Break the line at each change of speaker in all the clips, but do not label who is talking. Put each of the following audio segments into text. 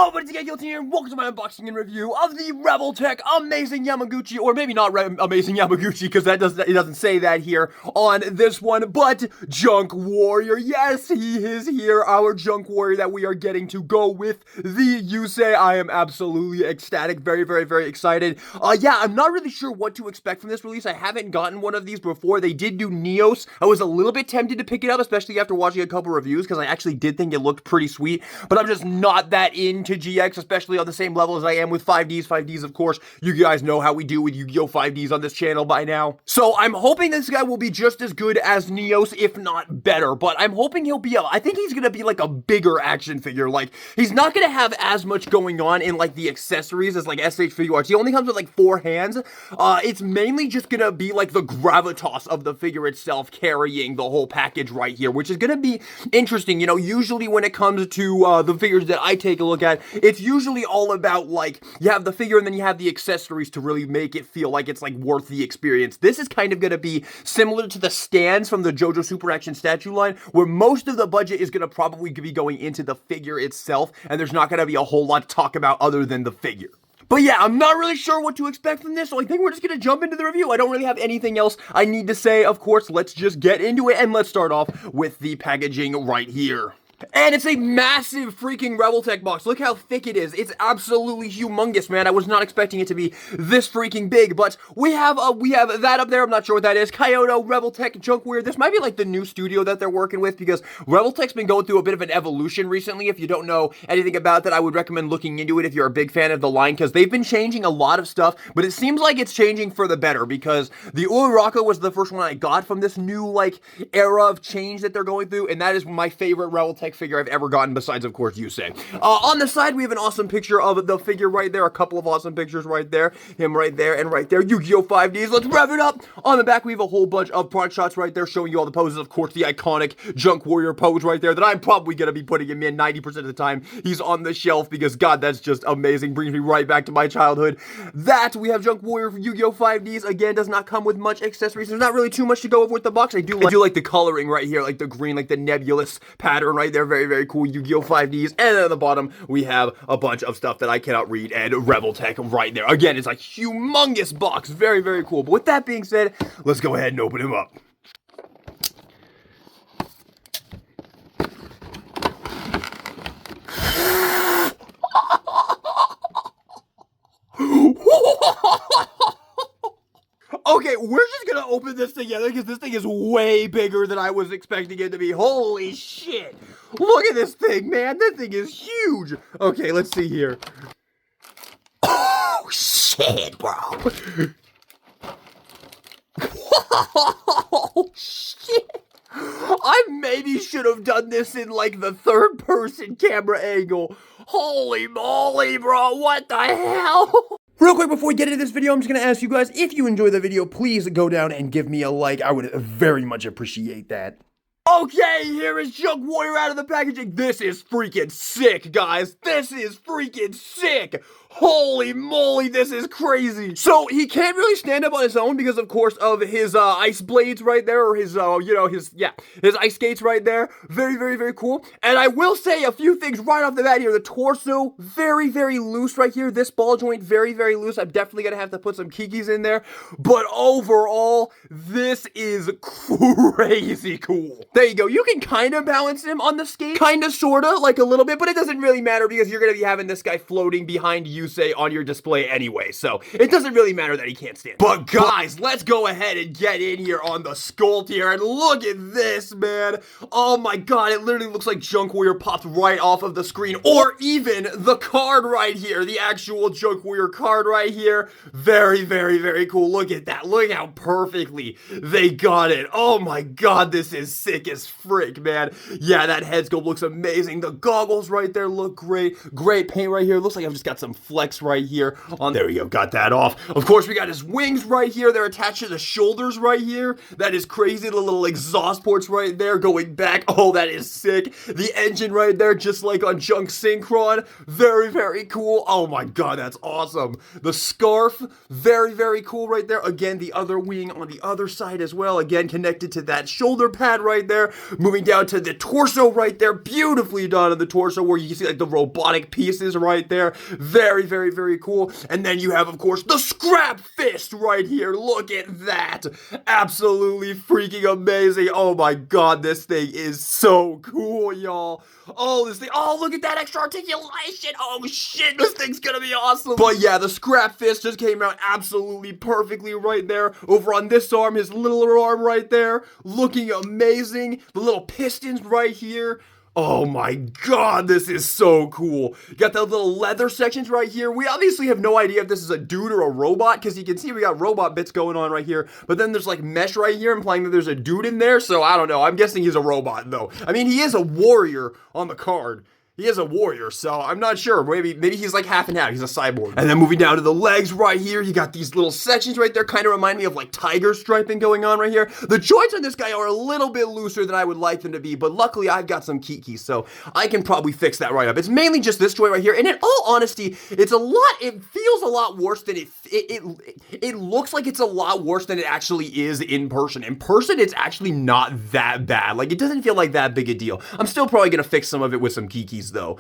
Yo, buddy, it's Yugioh here, and welcome to my unboxing and review of the Revoltech Amazing Yamaguchi, or maybe not Amazing Yamaguchi, because it doesn't say that here on this one, but Junk Warrior. Yes, he is here, our Junk Warrior that we are getting to go with the Yusei. I am absolutely ecstatic, very, very, very excited. Yeah, I'm not really sure what to expect from this release. I haven't gotten one of these before. They did do Neos. I was a little bit tempted to pick it up, especially after watching a couple reviews, because I actually did think it looked pretty sweet, but I'm just not that into GX, especially on the same level as I am with 5Ds. 5Ds, of course, you guys know how we do with Yugioh 5Ds on this channel by now. So I'm hoping this guy will be just as good as Neos, if not better, but I'm hoping he'll be I think he's gonna be like a bigger action figure. Like, he's not gonna have as much going on in like the accessories as like SH Figuarts. He only comes with like 4 hands. It's mainly just gonna be like the gravitas of the figure itself carrying the whole package right here, which is gonna be interesting. You know, usually when it comes to the figures that I take a look at, it's usually all about like, you have the figure and then you have the accessories to really make it feel like it's like worth the experience. This is kind of gonna be similar to the stands from the JoJo Super Action statue line, where most of the budget is gonna probably be going into the figure itself, and there's not gonna be a whole lot to talk about other than the figure. But yeah, I'm not really sure what to expect from this, so I think we're just gonna jump into the review. I don't really have anything else I need to say. Of course, let's just get into it, and let's start off with the packaging right here. And it's a massive freaking Revoltech box. Look how thick it is. It's absolutely humongous, man. I was not expecting it to be this freaking big, but we have that up there. I'm not sure what that is. Kyoto, Revoltech, Junk Warrior. This might be like the new studio that they're working with, because Revoltech's been going through a bit of an evolution recently. If you don't know anything about that, I would recommend looking into it if you're a big fan of the line, because they've been changing a lot of stuff, but it seems like it's changing for the better, because the Uraraka was the first one I got from this new, like, era of change that they're going through, and that is my favorite Revoltech figure I've ever gotten, besides, of course, Yusei. On the side, we have an awesome picture of the figure right there, a couple of awesome pictures right there, him right there, and right there, Yugioh 5Ds, let's rev it up! On the back, we have a whole bunch of product shots right there, showing you all the poses, of course, the iconic Junk Warrior pose right there, that I'm probably gonna be putting him in 90% of the time he's on the shelf, because, God, that's just amazing, brings me right back to my childhood. That, we have Junk Warrior for Yugioh 5Ds, again, does not come with much accessories, there's not really too much to go over with the box. I do like the coloring right here, like the green, like the nebulous pattern right there, very, very cool, Yugioh 5Ds, and then at the bottom, we have a bunch of stuff that I cannot read, and Revoltech right there. Again, it's a humongous box, very, very cool. But with that being said, let's go ahead and open him up. Okay, we're just gonna open this together, because this thing is way bigger than I was expecting it to be. Holy shit! Look at this thing, man! This thing is huge! Okay, let's see here. Oh, shit, bro! Oh, shit! I maybe should have done this in, like, the third-person camera angle. Holy moly, bro! What the hell? Real quick, before we get into this video, I'm just going to ask you guys, if you enjoy the video, please go down and give me a like. I would very much appreciate that. Okay, here is Junk Warrior out of the packaging. This is freaking sick, guys. This is freaking sick. Holy moly, this is crazy. So, he can't really stand up on his own because, of course, of his ice blades right there, or his, his ice skates right there. Very, very, very cool. And I will say a few things right off the bat here. The torso, very, very loose right here. This ball joint, very, very loose. I'm definitely going to have to put some kikis in there. But overall, this is crazy cool. There you go. You can kind of balance him on the skate. Kind of, sort of, like a little bit. But it doesn't really matter because you're going to be having this guy floating behind Yusei on your display anyway. So, it doesn't really matter that he can't stand. But guys, let's go ahead and get in here on the sculpt here. And look at this, man. Oh my god, it literally looks like Junk Warrior popped right off of the screen. Or even the card right here. The actual Junk Warrior card right here. Very, very, very cool. Look at that. Look how perfectly they got it. Oh my god, this is sick as frick, man. Yeah, that head sculpt looks amazing. The goggles right there look great. Great paint right here. Looks like I've just got some flex right here on. There we go, got that off. Of course, we got his wings right here. They're attached to the shoulders right here. That is crazy. The little exhaust ports right there going back. Oh, that is sick. The engine right there, just like on Junk Synchron. Very, very cool. Oh my god, that's awesome. The scarf, very, very cool right there. Again, the other wing on the other side as well. Again, connected to that shoulder pad right there. Moving down to the torso right there, beautifully done on the torso, where you can see like the robotic pieces right there. Very, very, very cool. And then you have, of course, the scrap fist right here. Look at that. Absolutely freaking amazing. Oh my god, this thing is so cool, y'all. Oh, this thing. Oh, look at that extra articulation. Oh shit, this thing's gonna be awesome. But yeah, the scrap fist just came out absolutely perfectly right there. Over on this arm, his little arm right there, looking amazing. The little pistons right here. Oh my god, this is so cool. You got the little leather sections right here. We obviously have no idea if this is a dude or a robot, because you can see we got robot bits going on right here. But then there's like mesh right here implying that there's a dude in there. So I don't know. I'm guessing he's a robot though. I mean, he is a warrior on the card. He is a warrior, so I'm not sure. Maybe he's like half and half. He's a cyborg. And then moving down to the legs right here, you got these little sections right there. Kind of remind me of like tiger striping going on right here. The joints on this guy are a little bit looser than I would like them to be, but luckily I've got some kikis, so I can probably fix that right up. It's mainly just this joint right here, and in all honesty, it feels a lot worse than it looks like it's a lot worse than it actually is in person. In person, it's actually not that bad. Like, it doesn't feel like that big a deal. I'm still probably gonna fix some of it with some kikis though.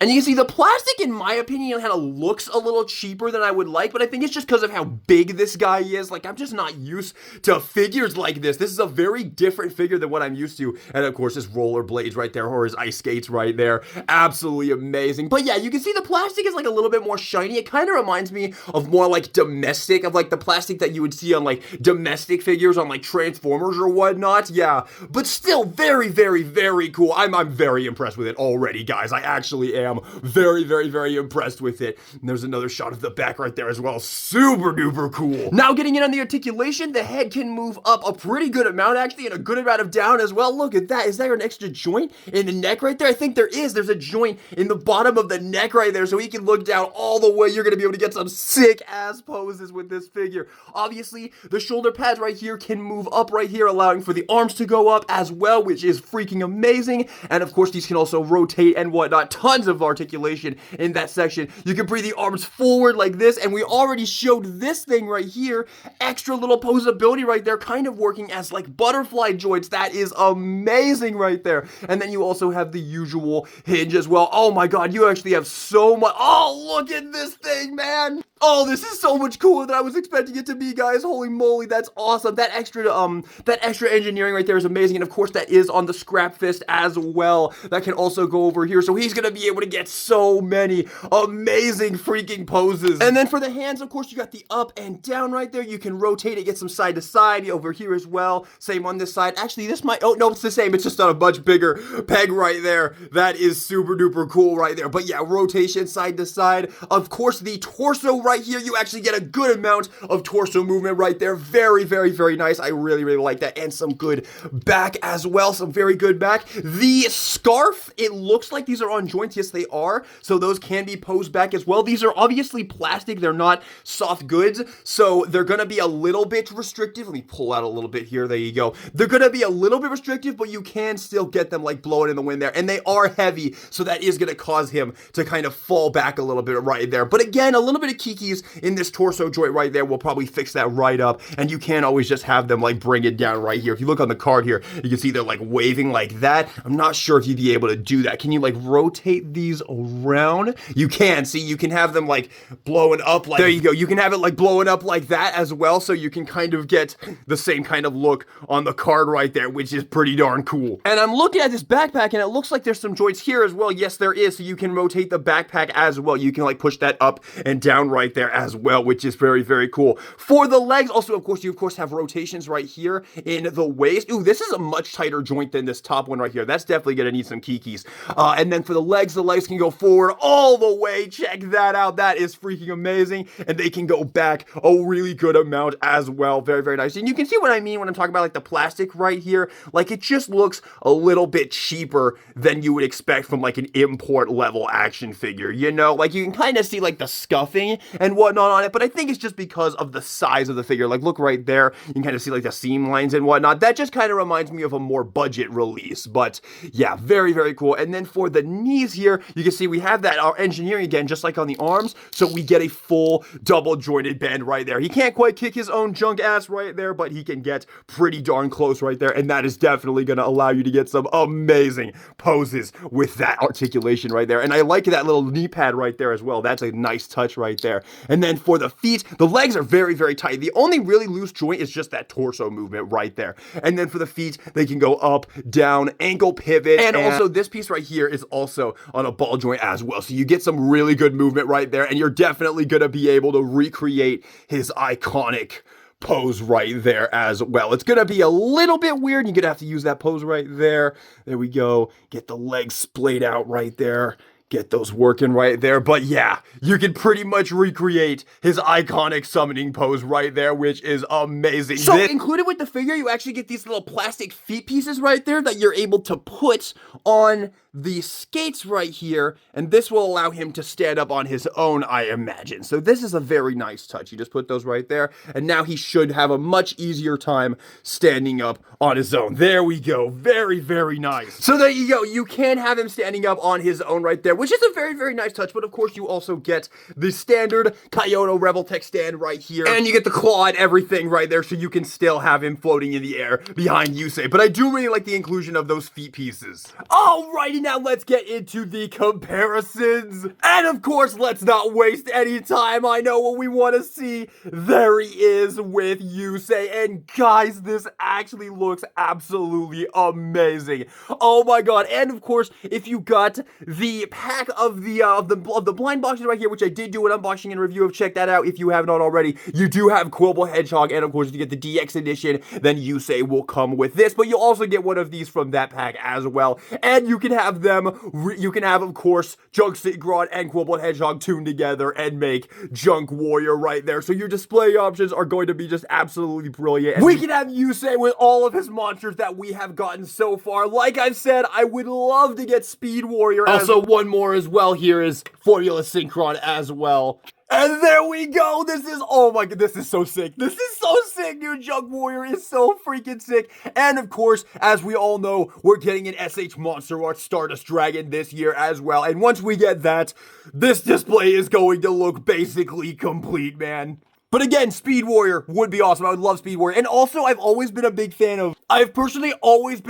And you can see the plastic, in my opinion, kind of looks a little cheaper than I would like, but I think it's just because of how big this guy is. Like, I'm just not used to figures like this. This is a very different figure than what I'm used to. And of course, his rollerblades right there, or his ice skates right there. Absolutely amazing. But yeah, you can see the plastic is like a little bit more shiny. It kind of reminds me of more like domestic, of like the plastic that you would see on like domestic figures on like Transformers or whatnot. Yeah, but still very, very, very cool. I'm very impressed with it already, guys. I actually am very, very, very impressed with it. And there's another shot of the back right there as well. Super duper cool. Now getting in on the articulation, the head can move up a pretty good amount actually, and a good amount of down as well. Look at that. Is there an extra joint in the neck right there? I think there is. There's a joint in the bottom of the neck right there, so he can look down all the way. You're going to be able to get some sick ass poses with this figure. Obviously, the shoulder pads right here can move up right here, allowing for the arms to go up as well, which is freaking amazing. And of course, these can also rotate and whatnot. Tons of articulation in that section. You can bring the arms forward like this, and we already showed this thing right here. Extra little posability right there, kind of working as like butterfly joints. That is amazing right there. And then you also have the usual hinge as well. Oh my god, you actually have so much. Oh, look at this thing, man. Oh, this is so much cooler than I was expecting it to be, guys. Holy moly, that's awesome. That extra engineering right there is amazing. And of course, that is on the scrap fist as well. That can also go over here. So he's gonna be able to get so many amazing freaking poses. And then for the hands, of course, you got the up and down right there. You can rotate it, get some side to side over here as well. Same on this side. Actually, this might, oh no, it's the same. It's just on a much bigger peg right there. That is super duper cool right there. But yeah, rotation side to side. Of course, the torso right here, you actually get a good amount of torso movement right there. Very, very, very nice. I really, really like that. And some good back as well. Some very good back. The scarf, it looks like these are on joints. Yes, they are. So those can be posed back as well. These are obviously plastic. They're not soft goods. So they're going to be a little bit restrictive. Let me pull out a little bit here. There you go. They're going to be a little bit restrictive, but you can still get them like blowing in the wind there. And they are heavy. So that is going to cause him to kind of fall back a little bit right there. But again, a little bit of kikis in this torso joint right there will probably fix that right up. And you can always just have them like bring it down right here. If you look on the card here, you can see they're like waving like that. I'm not sure if you'd be able to do that. Can you like rotate these around? You can. See, you can have them like blowing up like, there you go. You can have it like blowing up like that as well. So you can kind of get the same kind of look on the card right there, which is pretty darn cool. And I'm looking at this backpack and it looks like there's some joints here as well. Yes, there is. So you can rotate the backpack as well. You can like push that up and down right there as well, which is very, very cool. For the legs, also, of course, you have rotations right here in the waist. Ooh, this is a much tighter joint than this top one right here. That's definitely going to need some kikis. And then for the legs can go forward all the way. Check that out. That is freaking amazing. And they can go back a really good amount as well. Very, very nice. And you can see what I mean when I'm talking about like the plastic right here. Like it just looks a little bit cheaper than you would expect from like an import level action figure. You know, like you can kind of see like the scuffing and whatnot on it, but I think it's just because of the size of the figure. Like look right there. You can kind of see like the seam lines and whatnot. That just kind of reminds me of a more budget release. But yeah, very, very cool. And then for the the knees here, you can see we have that our engineering again, just like on the arms, so we get a full double jointed bend right there. He can't quite kick his own junk ass right there, but he can get pretty darn close right there, and that is definitely going to allow you to get some amazing poses with that articulation right there. And I like that little knee pad right there as well. That's a nice touch right there. And then for the feet, the legs are very, very tight. The only really loose joint is just that torso movement right there. And then for the feet, they can go up, down, ankle pivot, and also this piece right here is also on a ball joint as well. So you get some really good movement right there, and you're definitely going to be able to recreate his iconic pose right there as well. It's gonna be a little bit weird. You're gonna have to use that pose right there. There we go. Get the legs splayed out right there. Get those working right there. But yeah, you can pretty much recreate his iconic summoning pose right there, which is amazing. So included with the figure, you actually get these little plastic feet pieces right there that you're able to put on the skates right here, and this will allow him to stand up on his own, I imagine. So this is a very nice touch. You just put those right there, and now he should have a much easier time standing up on his own. There we go. Very, very nice. So there you go. You can have him standing up on his own right there, which is a very, very nice touch. But of course, you also get the standard Kyoto Revoltech stand right here, and you get the claw and everything right there, so you can still have him floating in the air behind Yusei. But I do really like the inclusion of those feet pieces. Alrighty, now let's get into the comparisons. And of course, let's not waste any time. I know what we want to see. There he is with Yusei. And guys, this actually looks absolutely amazing. Oh my god. And of course, if you got the pack of the blind boxes right here, which I did do an unboxing and review of, check that out if you have not already. You do have Quibble Hedgehog, and of course, if you get the DX edition, then Yusei will come with this. But you'll also get one of these from that pack as well. And you can have you can have, of course, Junk Synchron and Quibble Hedgehog tuned together and make Junk Warrior right there. So your display options are going to be just absolutely brilliant. And we can have Yusei with all of his monsters that we have gotten so far. Like I've said, I would love to get Speed Warrior. Also, one more as well here is Formula Synchron as well. And there we go. This is, oh my god, this is so sick. This is so sick, dude. Junk Warrior is so freaking sick. And of course, as we all know, we're getting an SH Monster Art Stardust Dragon this year as well. And once we get that, this display is going to look basically complete, man. But again, Speed Warrior would be awesome. I would love Speed Warrior. And also, I've personally always been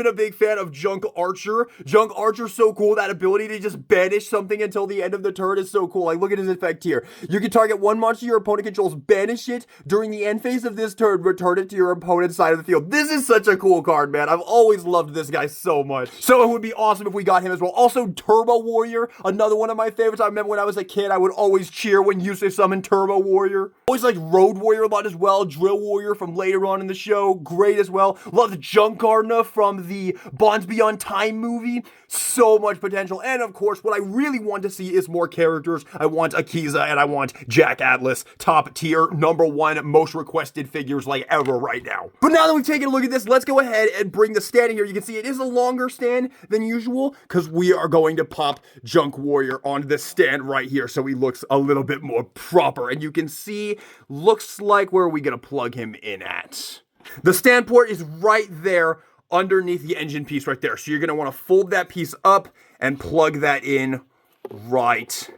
a big fan of Junk Archer. Junk Archer's so cool. That ability to just banish something until the end of the turn is so cool. Like, look at his effect here. You can target one monster your opponent controls, banish it during the end phase of this turn, return it to your opponent's side of the field. This is such a cool card, man. I've always loved this guy so much. So it would be awesome if we got him as well. Also, Turbo Warrior, another one of my favorites. I remember when I was a kid, I would always cheer when Yusei summoned Turbo Warrior. Always like Road Warrior a lot as well. Drill Warrior from later on in the show, great as well. Love the Junk Gardener from the Bonds Beyond Time movie. So much potential. And of course, what I really want to see is more characters. I want Akiza and I want Jack Atlas. Top tier, #1 most requested figures like ever right now. But now that we've taken a look at this, let's go ahead and bring the stand in here. You can see it is a longer stand than usual because we are going to pop Junk Warrior on this stand right here so he looks a little bit more proper. And you can see, looks like, where are we going to plug him in at? The stand port is right there underneath the engine piece right there. So you're going to want to fold that piece up and plug that in right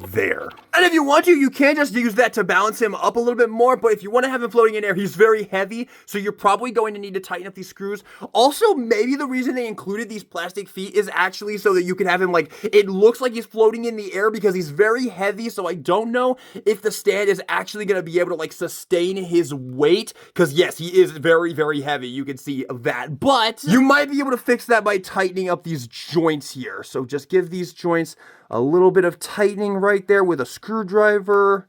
there. And if you want to, you can just use that to balance him up a little bit more, but if you want to have him floating in air, he's very heavy, so you're probably going to need to tighten up these screws. Also, maybe the reason they included these plastic feet is actually so that you can have him, like, it looks like he's floating in the air because he's very heavy, so I don't know if the stand is actually going to be able to, like, sustain his weight, because yes, he is very, very heavy, you can see that, but you might be able to fix that by tightening up these joints here. So just give these joints a little bit of tightening right there with a screwdriver.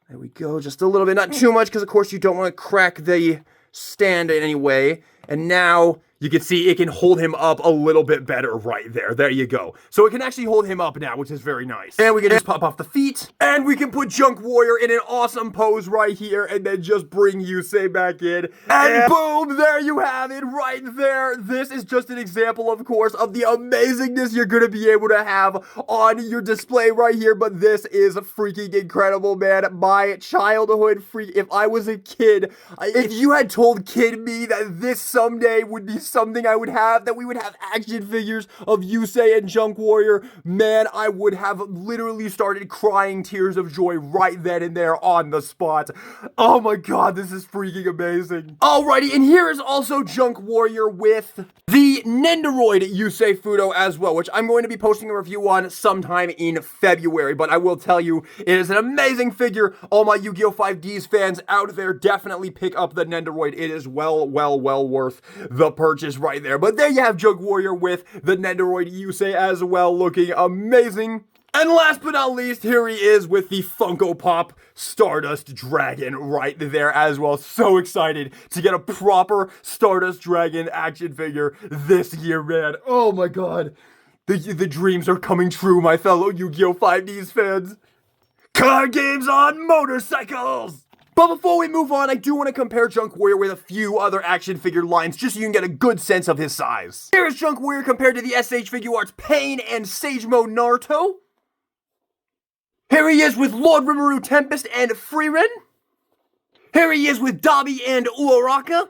There we go, just a little bit, not too much, because of course you don't want to crack the stand in any way. And now you can see it can hold him up a little bit better right there. There you go. So it can actually hold him up now, which is very nice. And we can just pop off the feet. And we can put Junk Warrior in an awesome pose right here. And then just bring Yusei back in. And boom, there you have it right there. This is just an example, of course, of the amazingness you're going to be able to have on your display right here. But this is freaking incredible, man. My childhood freak. If I was a kid, if you had told kid me that this someday would be something I would have, that we would have action figures of Yusei and Junk Warrior, man, I would have literally started crying tears of joy right then and there on the spot. Oh my god, this is freaking amazing. Alrighty, and here is also Junk Warrior with the Nendoroid Yusei Fudo as well, which I'm going to be posting a review on sometime in February, but I will tell you, it is an amazing figure. All my Yu-Gi-Oh! 5Ds fans out there, definitely pick up the Nendoroid. It is well worth the purchase right there. But there you have Junk Warrior with the Nendoroid Yusei as well, looking amazing. And last but not least, here he is with the Funko Pop Stardust Dragon right there as well. So excited to get a proper Stardust Dragon action figure this year, man. Oh my god. The dreams are coming true, my fellow Yu-Gi-Oh! 5Ds fans. Card games on motorcycles! But before we move on, I do want to compare Junk Warrior with a few other action figure lines, just so you can get a good sense of his size. Here is Junk Warrior compared to the SH Figuarts Pain and Sagemo Naruto. Here he is with Lord Rimuru Tempest and Frieren. Here he is with Dabi and Uraraka.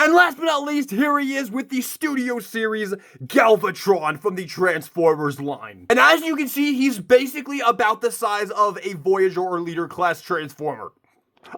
And last but not least, here he is with the Studio Series Galvatron from the Transformers line. And as you can see, he's basically about the size of a Voyager or Leader class Transformer.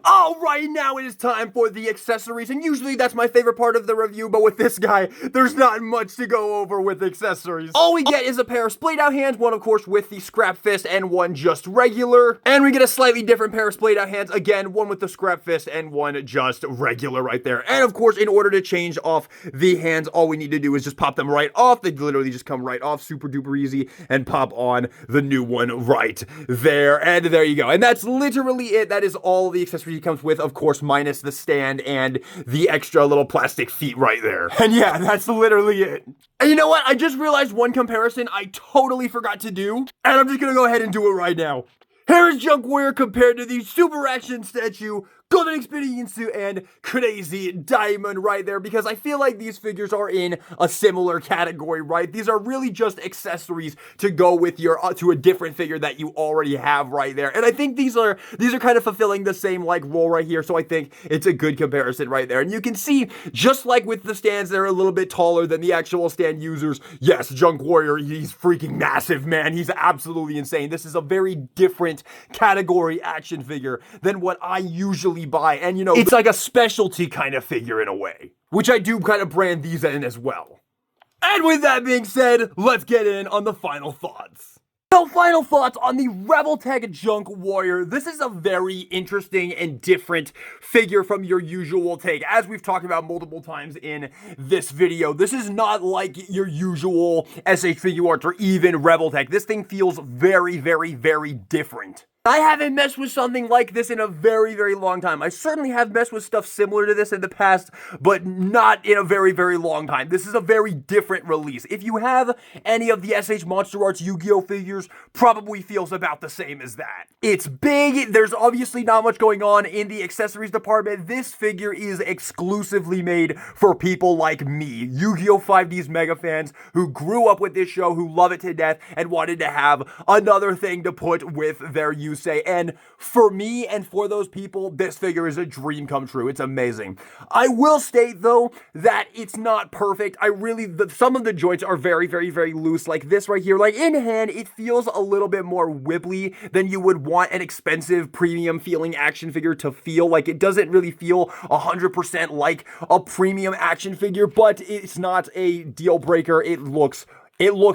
Alright, now it is time for the accessories, and usually that's my favorite part of the review, but with this guy, there's not much to go over with accessories. All we get is a pair of splayed out hands, one of course with the scrap fist and one just regular, and we get a slightly different pair of splayed out hands, again, one with the scrap fist and one just regular right there. And of course, in order to change off the hands, all we need to do is just pop them right off. They literally just come right off, super duper easy, and pop on the new one right there. And there you go. And that's literally it. That is all the accessories he comes with, of course, minus the stand and the extra little plastic feet right there. And yeah, that's literally it. And you know what? I just realized one comparison I totally forgot to do, and I'm just gonna go ahead and do it right now. Here is Junk Warrior compared to the Super Action Statue, Golden Expedience and Crazy Diamond right there, because I feel like these figures are in a similar category, right? These are really just accessories to go with your to a different figure that you already have right there. And I think these are kind of fulfilling the same like role right here, so I think it's a good comparison right there. And you can see, just like with the stands, they're a little bit taller than the actual stand users. Yes, Junk Warrior, he's freaking massive, man. He's absolutely insane. This is a very different category action figure than what I usually buy, and you know, it's like a specialty kind of figure in a way, which I do kind of brand these in as well. And with that being said, let's get in on the final thoughts. So, final thoughts on the Revoltech Junk Warrior. This is a very interesting and different figure from your usual take. As we've talked about multiple times in this video, this is not like your usual SH Figuarts or even Revoltech. This thing feels very different. I haven't messed with something like this in a very long time. I certainly have messed with stuff similar to this in the past, but not in a very long time. This is a very different release. If you have any of the SH Monster Arts Yu-Gi-Oh figures, probably feels about the same as that. It's big, there's obviously not much going on in the accessories department. This figure is exclusively made for people like me, Yu-Gi-Oh 5Ds mega fans who grew up with this show, who love it to death, and wanted to have another thing to put with their Yusei. And for me and for those people, this figure is a dream come true. It's amazing. I will state though that it's not perfect. Some of the joints are very loose, like this right here. Like in hand, it feels a little bit more wibbly than you would want an expensive premium feeling action figure to feel. Like it doesn't really feel 100% like a premium action figure, but it's not a deal breaker. It looks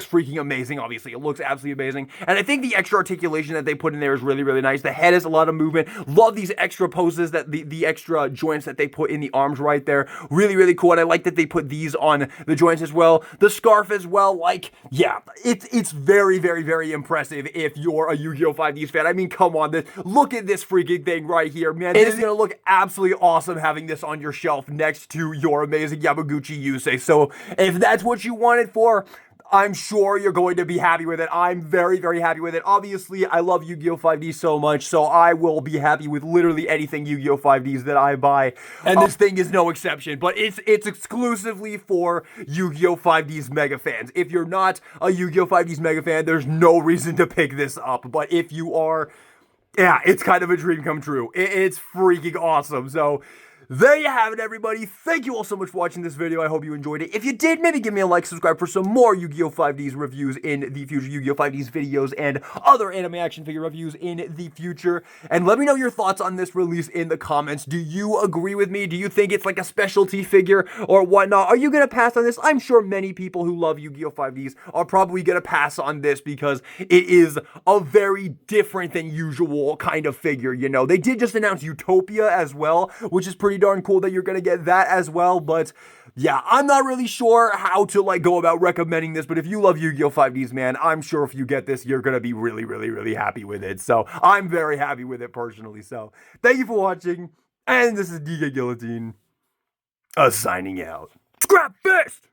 freaking amazing, obviously. It looks absolutely amazing. And I think the extra articulation that they put in there is really nice. The head has a lot of movement. Love these extra poses, that the extra joints that they put in the arms right there. Really cool. And I like that they put these on the joints as well. The scarf as well. Like, yeah, it's very impressive if you're a Yu-Gi-Oh 5Ds fan. I mean, come on. Look at this freaking thing right here, man. It is going to look absolutely awesome having this on your shelf next to your amazing Yamaguchi Yusei. So if that's what you wanted for, I'm sure you're going to be happy with it. I'm very happy with it. Obviously, I love Yu-Gi-Oh 5D so much, so I will be happy with literally anything Yu-Gi-Oh 5Ds that I buy. And this thing is no exception, but it's exclusively for Yu-Gi-Oh 5D's mega fans. If you're not a Yu-Gi-Oh 5D's mega fan, there's no reason to pick this up. But if you are, yeah, it's kind of a dream come true. It's freaking awesome. So there you have it, everybody. Thank you all so much for watching this video. I hope you enjoyed it. If you did, maybe give me a like, subscribe for some more Yu-Gi-Oh! 5Ds reviews in the future, Yu-Gi-Oh! 5Ds videos, and other anime action figure reviews in the future. And let me know your thoughts on this release in the comments. Do you agree with me? Do you think it's like a specialty figure or whatnot? Are you going to pass on this? I'm sure many people who love Yu-Gi-Oh! 5Ds are probably going to pass on this because it is a very different than usual kind of figure, you know. They did just announce Utopia as well, which is pretty darn cool that you're gonna get that as well. But yeah, I'm not really sure how to like go about recommending this, but if you love Yu-Gi-Oh! 5Ds, man, I'm sure if you get this, you're gonna be really happy with it. So I'm very happy with it personally. So thank you for watching, and this is DK Guillotine signing out. Scrap fist!